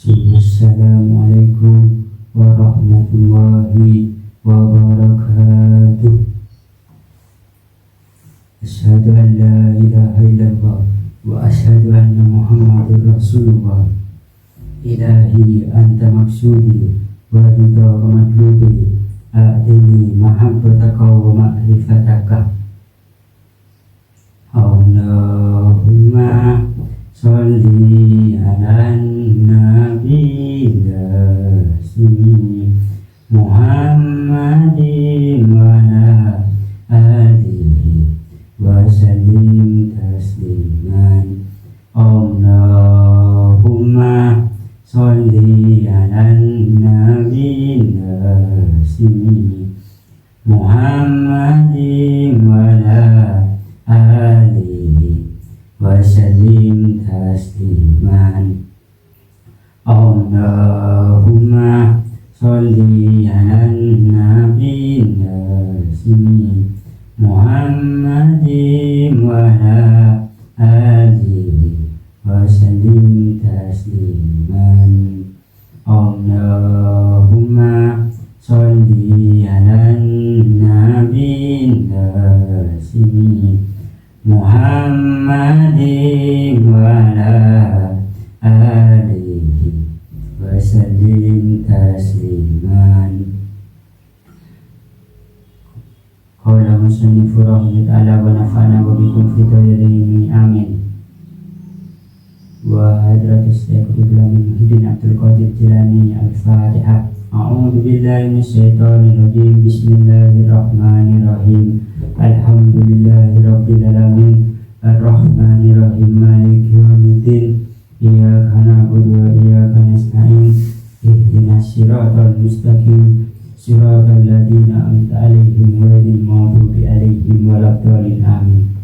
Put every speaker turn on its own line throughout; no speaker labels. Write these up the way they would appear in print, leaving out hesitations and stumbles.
Assalamualaikum warahmatullahi wabarakatuh. Asyhadu an la ilaha illallah wa asyhadu anna Muhammadur Rasulullah. Ilahi anta maksudi wa ridha wa matlubi, a'dini mahabbataka wa ma'rifataka. Allahumma sholli ala nabi Muhammadin wa ala alihi wa sallim tasliman. Allahumma sholli ala nabi Muhammadin wa ala alihi wa sallim tasliman. Allahumma sholli ala nabi Muhammadin wa ala alihi wa sallim tasliman. Allahumma sholli ala nabi Muhammadin wa ala alihi wa sallim tasliman. Qala musannifu rahimahullah wa nafa'ana wa bikum fi dhikrihi amin. Wa hadratus Syekh Ibrahim Muhyiddin Abdul Qadir Jilani al-Fatihah. A'udzu billahi minasyaitonir rajim. Bismillahirrahmanirrahim. Alhamdulillahi rabbil alamin. Ar-Rahmanir Rahim. Maliki yaumiddin. Iyyaka na'budu wa iyyaka nasta'in. Ihdinas siratal mustaqim. Siratal ladzina an'amta 'alaihim ghairil maghdubi 'alaihim waladdallin. Amin.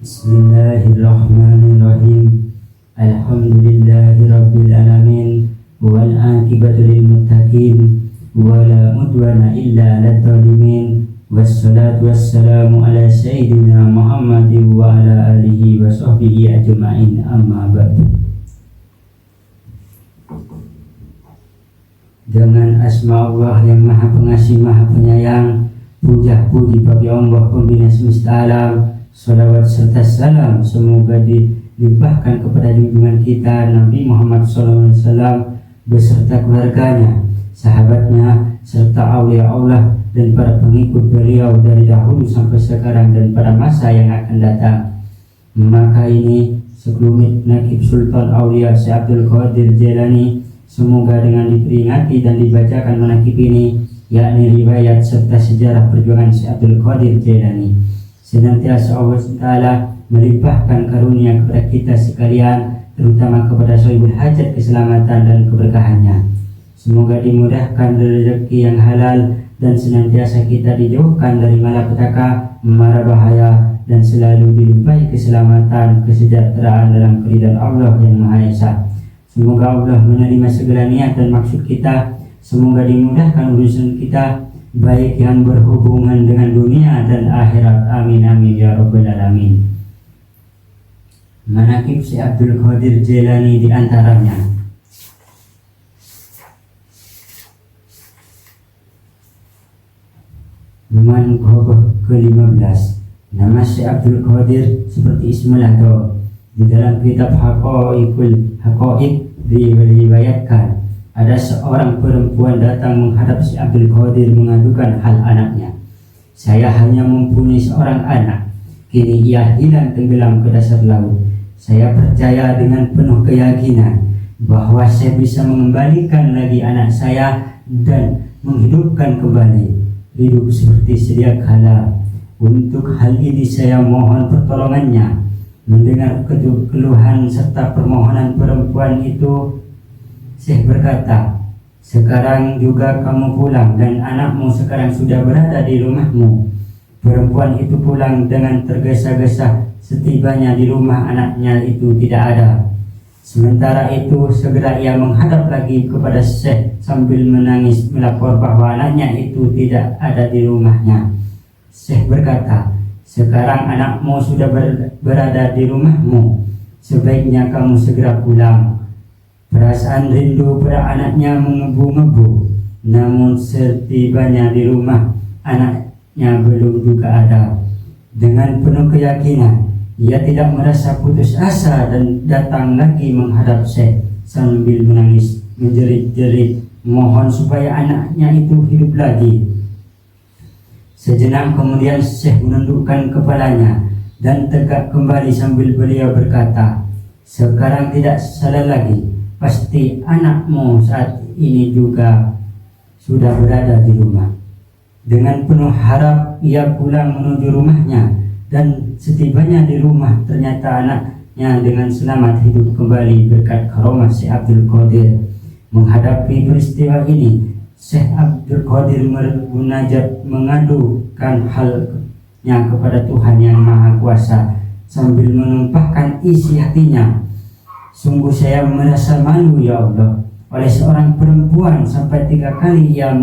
Bismillahirrahmanirrahim. Alhamdulillahi rabbil alamin. Wal 'aqibatu lil muttaqin. Wala udwana illa 'alal zalimin. Wassalatu wassalamu ala sayyidina Muhammadin wa ala alihi wa sahbihi ajma'in. Amma ba'du. Dengan asma Allah yang maha pengasih maha penyayang, puja puji bagi Allah pembina semesta alam. Salawat serta salam semoga dilimpahkan kepada junjungan kita Nabi Muhammad SAW beserta keluarganya, sahabatnya, serta aulia Allah dan para pengikut beliau dari dahulu sampai sekarang dan pada masa yang akan datang. Maka ini sekelumit nakib Sultan Aulia Syekh Abdul Qadir Jilani, semoga dengan diperingati dan dibacakan manakib ini, yakni riwayat serta sejarah perjuangan Syekh Abdul Qadir Jilani, senantiasa Allah Ta'ala melimpahkan karunia kepada kita sekalian, terutama kepada sahibul hajat keselamatan dan keberkahannya. Semoga dimudahkan rezeki yang halal dan senantiasa kita dijauhkan dari malapetaka, mara bahaya, dan selalu dilimpahi keselamatan, kesejahteraan dalam keridhaan Allah yang Maha Esa. Semoga Allah menerima segala niat dan maksud kita. Semoga dimudahkan urusan kita, baik yang berhubungan dengan dunia dan akhirat. Amin amin ya rabbal alamin. Manaqib Syekh Abdul Qadir Jilani di antaranya: Manqabah ke-15. Nama Syekh Abdul Qadir seperti Ismul Adha. Di dalam kitab Haqaiqul Haqaiq diriwayatkan ada seorang perempuan datang menghadap Syekh Abdul Qadir mengadukan hal anaknya. Saya hanya mempunyai seorang anak, kini ia hilang tenggelam ke dasar laut. Saya percaya dengan penuh keyakinan bahwa saya bisa mengembalikan lagi anak saya dan menghidupkan kembali hidup seperti sedia kala. Untuk hal ini saya mohon pertolongannya. Mendengar keluhan serta permohonan perempuan itu, Syekh berkata, sekarang juga kamu pulang dan anakmu sekarang sudah berada di rumahmu. Perempuan itu pulang dengan tergesa-gesa. Setibanya di rumah, anaknya itu tidak ada. Sementara itu segera ia menghadap lagi kepada Syekh sambil menangis melapor bahwa anaknya itu tidak ada di rumahnya. Syekh berkata, sekarang anakmu sudah berada di rumahmu, sebaiknya kamu segera pulang. Perasaan rindu pada anaknya mengebu-ngebu, namun setibanya di rumah anaknya belum juga ada. Dengan penuh keyakinan, ia tidak merasa putus asa dan datang lagi menghadap Syekh sambil menangis, menjerit-jerit mohon supaya anaknya itu hidup lagi. Sejenak kemudian Syekh menundukkan kepalanya dan tegak kembali sambil beliau berkata, sekarang tidak salah lagi, pasti anakmu saat ini juga sudah berada di rumah. Dengan penuh harap ia pulang menuju rumahnya, dan setibanya di rumah ternyata anaknya dengan selamat hidup kembali berkat karomah Syekh Abdul Qadir. Menghadapi peristiwa ini, Syekh Abdul Qadir bermunajat mengadukan halnya kepada Tuhan yang Maha Kuasa sambil menumpahkan isi hatinya. Sungguh saya merasa malu ya Allah, oleh seorang perempuan sampai 3 kali ia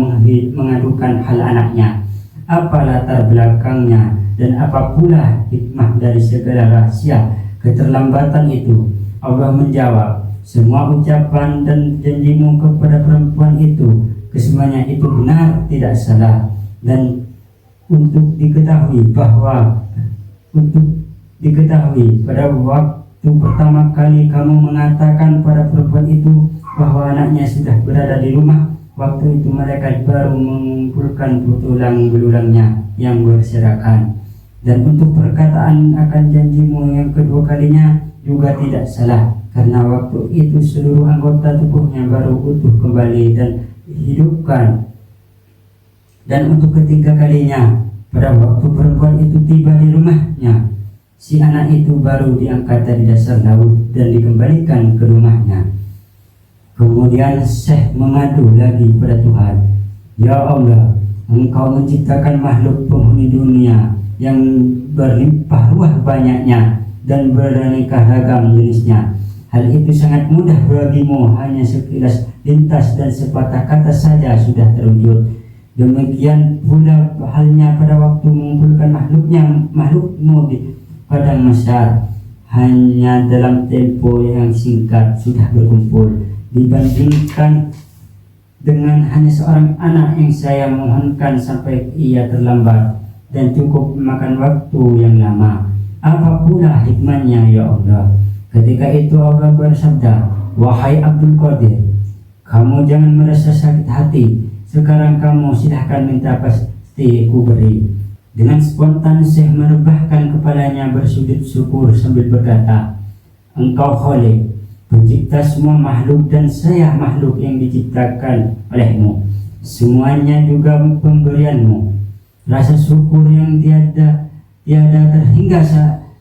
mengadukan hal anaknya. Apa latar belakangnya dan apa pula hikmah dari segala rahasia keterlambatan itu? Allah menjawab, semua ucapan dan janjimu kepada perempuan itu, kesemuanya itu benar, tidak salah. Dan untuk diketahui pada waktu pertama kali kamu mengatakan pada perempuan itu bahwa anaknya sudah berada di rumah, waktu itu malaikat baru mengumpulkan tulang belulangnya yang berserakan. Dan untuk perkataan akan janjimu yang kedua kalinya juga tidak salah, karena waktu itu seluruh anggota tubuhnya baru utuh kembali dan dihidupkan. Dan untuk ketiga kalinya, pada waktu perempuan itu tiba di rumahnya, si anak itu baru diangkat dari dasar laut dan dikembalikan ke rumahnya. Kemudian Syekh mengadu lagi pada Tuhan, ya Allah, Engkau menciptakan makhluk penghuni dunia yang berlimpah ruah banyaknya dan beraneka ragam jenisnya. Hal itu sangat mudah bagimu, hanya sekilas lintas dan sepatah kata saja sudah terwujud. Demikian pula halnya pada waktu mengumpulkan makhlukmu di padang mahsyar, hanya dalam tempo yang singkat sudah berkumpul, dibandingkan dengan hanya seorang anak yang saya mohonkan sampai ia terlambat dan cukup memakan waktu yang lama. Apa pula hikmahnya ya Allah? Ketika itu Allah bersabda, wahai Abdul Qadir, kamu jangan merasa sakit hati. Sekarang kamu silahkan minta, pasti ku beri. Dengan spontan Syekh merebahkan kepalanya bersujud syukur sambil berkata, Engkau Khalik, pencipta semua makhluk, dan saya makhluk yang diciptakan olehmu. Semuanya juga pemberianmu. Rasa syukur yang tiada terhingga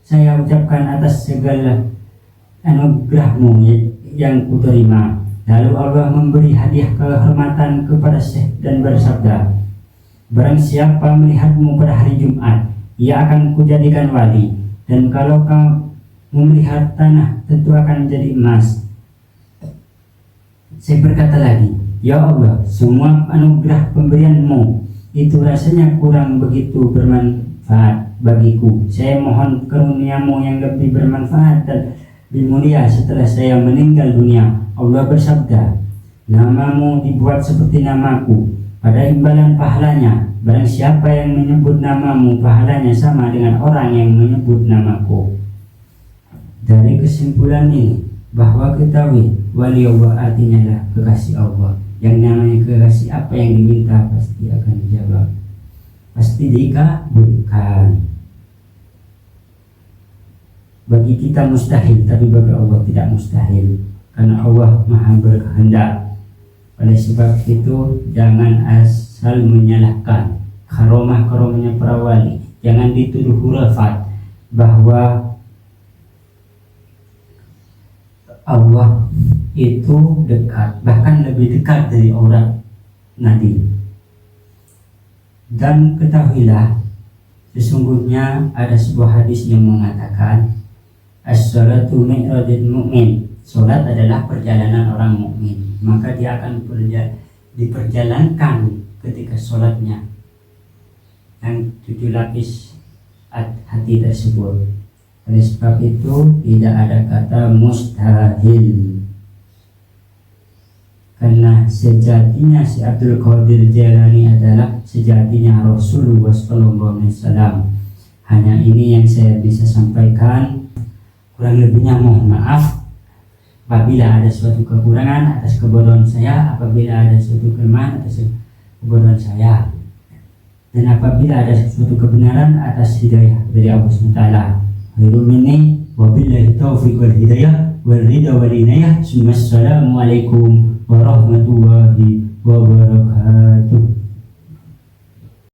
saya ucapkan atas segala anugerahmu yang kuterima. Lalu Allah memberi hadiah kehormatan kepada Syekh dan bersabda, barang siapa melihatmu pada hari Jumat, ia akan kujadikan wali, dan kalau kamu melihat tanah, tentu akan menjadi emas. Saya berkata lagi, ya Allah, semua anugerah pemberianmu itu rasanya kurang begitu bermanfaat bagiku. Saya mohon karuniamu yang lebih bermanfaat dan lebih mulia setelah saya meninggal dunia. Allah bersabda, namamu dibuat seperti namaku, pada imbalan pahalanya. Barang siapa yang menyebut namamu, pahalanya sama dengan orang yang menyebut namaku. Dari kesimpulan ini, bahwa ketahui wali Allah artinya adalah kekasih Allah. Yang namanya kekasih, apa yang diminta pasti akan dijawab, pasti dikabulkan. Bagi kita mustahil, tapi bagi Allah tidak mustahil, karena Allah Maha berkehendak. Oleh sebab itu, jangan asal menyalahkan karomah-karomahnya para wali. Jangan dituduh hurafat bahwa Allah itu dekat, bahkan lebih dekat dari orang Nabi. Dan ketahuilah, sesungguhnya ada sebuah hadis yang mengatakan, as-salatu mi'radul mu'min. Salat adalah perjalanan orang mukmin, maka dia akan diperjalankan ketika salatnya yang 7 lapis hati tersebut. Oleh sebab itu tidak ada kata mustahil. karena sejatinya si Abdul Qadir Jailani adalah sejatinya Rasulullah SAW. Hanya ini yang saya bisa sampaikan, kurang lebihnya mohon maaf apabila ada suatu kekurangan atas kebodohan saya, apabila ada suatu kelemahan atas kebodohan saya, dan apabila ada suatu kebenaran atas hidayah dari Allah SWT. Khairul minni wabillahi taufiq wal hidayah wal ridha wal inayah. Assalamualaikum warahmatullahi wabarakatuh.